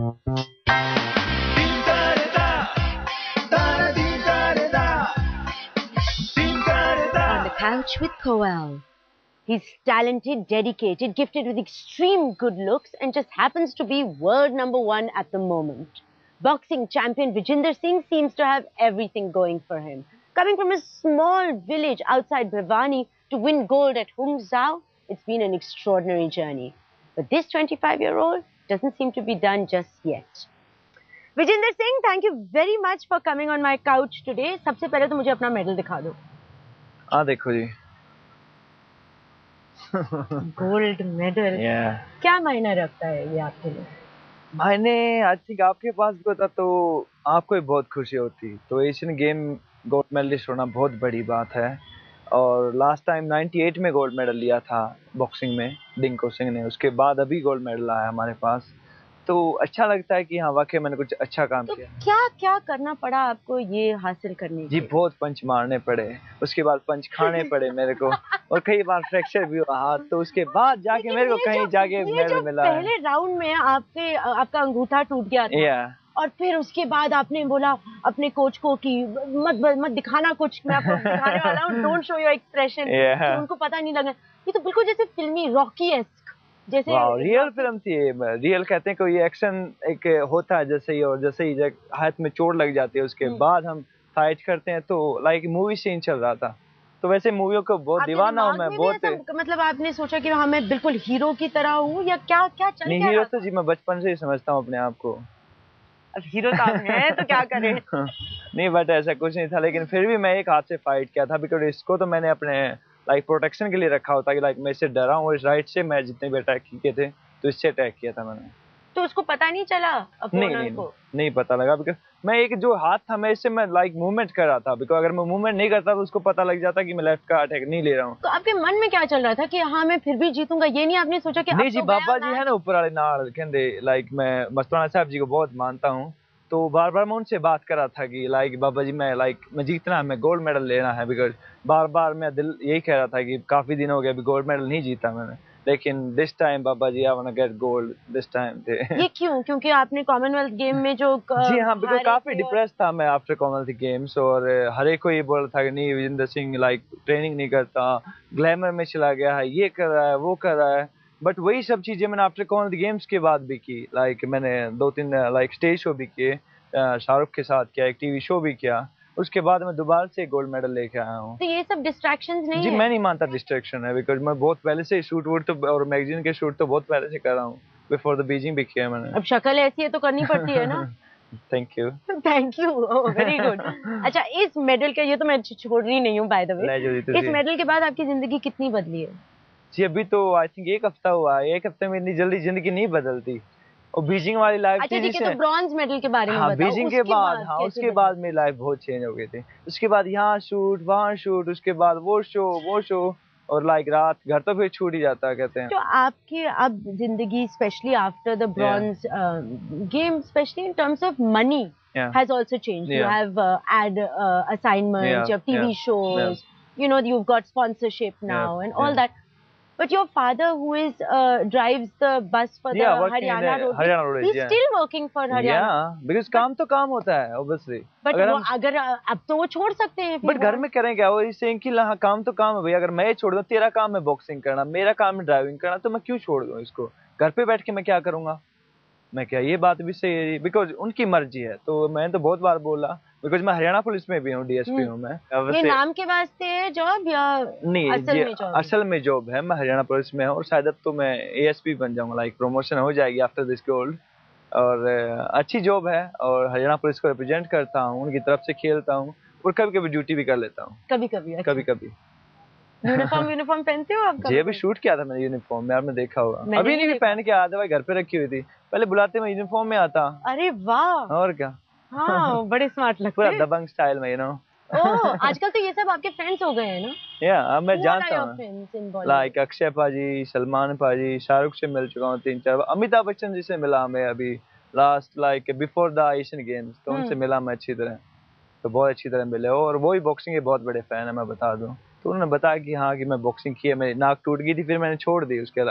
On the couch with Koel. He's talented, dedicated, gifted with extreme good looks and just happens to be world #1 at the moment. Boxing champion Vijinder Singh seems to have everything going for him. Coming from a small village outside Bhiwani to win gold at Hung Zhao, it's been an extraordinary journey. But this 25-year-old doesn't seem to be done just yet. Vijinder Singh, thank you very much for coming on my couch today. सबसे पहले तो मुझे अपना medal दिखा दो. हाँ देखो जी. Gold medal. क्या मायने रखता है ये आपके लिए? मायने आई थिंक आपके पास भी होता तो आपको भी बहुत खुशी होती. तो एशियन गेम गोल्ड मेडलिस्ट होना बहुत बड़ी बात है. और लास्ट टाइम 98 में गोल्ड मेडल लिया था बॉक्सिंग में डिंको सिंह ने. उसके बाद अभी गोल्ड मेडल आया हमारे पास. तो अच्छा लगता है कि हाँ वाकई मैंने कुछ अच्छा काम किया. क्या क्या करना पड़ा आपको ये हासिल करने के जी? बहुत पंच मारने पड़े, उसके बाद पंच खाने पड़े मेरे को, और कई बार फ्रैक्चर भी हुआ हाथ. तो उसके बाद जाके मेरे को कहीं जाके मेडल मिला. पहले राउंड में आपका अंगूठा टूट गया था और फिर उसके बाद आपने बोला अपने कोच को कि मत दिखाना कुछ, मैं आपको दिखाने वाला हूँ, डोंट शो योर एक्सप्रेशन. उनको पता नहीं लगा. ये तो बिल्कुल जैसे फिल्मी रॉकी जैसे रियल फिल्म थी. रियल कहते हैं कोई एक्शन एक होता है जैसे ही, और जैसे ही हाथ में चोट लग जाती है उसके बाद हम फाइट करते हैं. तो लाइक मूवी सीन चल रहा था. तो वैसे मूवियों को बहुत दीवाना हूँ मैं. बहुत मतलब आपने सोचा कि हाँ मैं बिल्कुल हीरो की तरह हूँ या क्या क्या चल नहीं? हीरो तो जी मैं बचपन से ही समझता हूँ अपने आप को. अब हीरो तो आप हैं तो क्या करें. नहीं बट ऐसा कुछ नहीं था. लेकिन फिर भी मैं एक हाथ से फाइट किया था बिकॉज इसको तो मैंने अपने लाइक प्रोटेक्शन के लिए रखा होता कि लाइक मैं इससे डरा हूँ. और इस राइट से मैं जितने भी अटैक किए थे तो इससे अटैक किया था मैंने. तो उसको पता नहीं चला? नहीं पता लगा बिकॉज मैं एक जो हाथ था मैं इससे मैं लाइक मूवमेंट कर रहा था. बिकॉज अगर मैं मूवमेंट नहीं करता तो उसको पता लग जाता कि मैं लेफ्ट का अटैक नहीं ले रहा हूँ. तो आपके मन में क्या चल रहा था कि हाँ मैं फिर भी जीतूंगा? ये नहीं आपने सोचा कि नहीं जी बाबा जी है ना ऊपर वाले नाड़ कहते लाइक मैं मस्ताना साहब जी को बहुत मानता हूँ. तो बार बार मैं उनसे बात कर रहा था कि लाइक बाबा जी मैं जीतना है, मैं गोल्ड मेडल लेना है. बिकॉज बार बार मैं दिल यही कह रहा था कि काफी दिन हो गए अभी गोल्ड मेडल नहीं जीता मैंने. लेकिन this time Baba ji I want to get gold this time. ये क्यों? क्योंकि आपने कॉमनवेल्थ गेम में जो जी हाँ बिकॉज काफी डिप्रेस था मैं आफ्टर कॉमनवेल्थ गेम्स. और हर एक को ये बोल रहा था कि नहीं विजेंद्र सिंह लाइक ट्रेनिंग नहीं करता, ग्लैमर में चला गया है, ये कर रहा है वो कर रहा है. बट वही सब चीजें मैंने आफ्टर कॉमनवेल्थ गेम्स के बाद भी की. लाइक मैंने 2-3 लाइक स्टेज शो भी किए, शाहरुख के साथ किया, एक टीवी शो भी किया. उसके बाद मैं दोबारा से गोल्ड मेडल लेके आया हूँ. तो ये सब डिस्ट्रैक्शंस नहीं जी है? मैं नहीं मानता डिस्ट्रैक्शन है. बिकॉज मैं बहुत पहले से शूट वूट तो और मैगजीन के शूट तो बहुत पहले से कर रहा हूँ. बिफोर द बीजिंग भी किया मैंने. अब शक्ल ऐसी है तो करनी पड़ती है ना. Thank you. Thank you. Very good. अच्छा इस मेडल के, ये तो मैं छोड़ रही नहीं हूँ बाय द वे, इस मेडल के बाद आपकी जिंदगी कितनी बदली है? जी अभी तो आई थिंक 1 हफ्ता हुआ है. 1 हफ्ते में इतनी जल्दी जिंदगी नहीं बदलती. और बीजिंग वाली लाइफ थी जिसमें तो ब्रॉन्ज मेडल के बारे में हाँ बताओ. बीजिंग के बाद हाँ उसके बाद मेरी लाइफ बहुत चेंज हो गई थी. उसके बाद यहाँ शूट वहाँ शूट, उसके बाद वो शो और लाइक रात घर तो फिर छूट ही जाता है कहते हैं. तो आपकी अब जिंदगी specially after the bronze game, specially in terms of money, has also changed. You have ad assignments, you have TV shows, you know, you've got sponsorship now and all that. But your father, who is drives the bus for the Haryana Road, he's still working for Haryana. Yeah, because काम तो काम होता है obviously. But अगर अब तो वो छोड़ सकते हैं. But घर में करें क्या? वो इसे कि हाँ काम तो काम है भैया. अगर मैं छोड़ दूँ, तेरा काम है बॉक्सिंग करना, मेरा काम है ड्राइविंग करना, तो मैं क्यों छोड़ दूँ इसको? घर पे बैठ के मैं क्या करूँगा? मैं क्या, ये बात भी सही है बिकॉज उनकी मर्जी है. तो मैंने तो बहुत बार बोला बिकॉज मैं हरियाणा पुलिस में भी हूँ, डीएसपी हूँ मैं. ये नाम के वास्ते है जॉब या नहीं? असल में जॉब है. मैं हरियाणा पुलिस में हूँ और शायद अब तो मैं एएसपी बन जाऊंगा. लाइक प्रमोशन हो जाएगी आफ्टर दिस गोल्ड. और अच्छी जॉब है और हरियाणा पुलिस को रिप्रेजेंट करता हूँ, उनकी तरफ से खेलता हूँ और कभी कभी ड्यूटी भी कर लेता हूँ. कभी यूनिफॉर्म पहनते हो आप? जी अभी शूट किया था मैंने यूनिफॉर्म में, आपने देखा होगा. अभी नहीं पहन के आया था भाई, घर पे रखी हुई थी. पहले बुलाते मैं यूनिफॉर्म में आता. अरे वाह. और क्या. हाँ बड़े स्मार्ट लगते हैं. पूरा दबंग स्टाइल में, यू नो. ओह आजकल तो ये सब आपके फ्रेंड्स हो गए हैं ना? या मैं जानता हूँ. लाइक अक्षय पाजी, सलमान पाजी, शाहरुख से मिल चुका हूँ 3-4 बार. अमिताभ बच्चन जी से मिला मैं अभी last like before the Asian games. तो उनसे मिला मैं अच्छी तरह. तो बहुत अच्छी तरह मिले. और वो भी बॉक्सिंग के बहुत बड़े फैन है मैं बता दूं. तो उन्होंने बताया कि हाँ कि मैं बॉक्सिंग की है, मेरी नाक टूट गई थी फिर मैंने छोड़ दी उसके अलावा.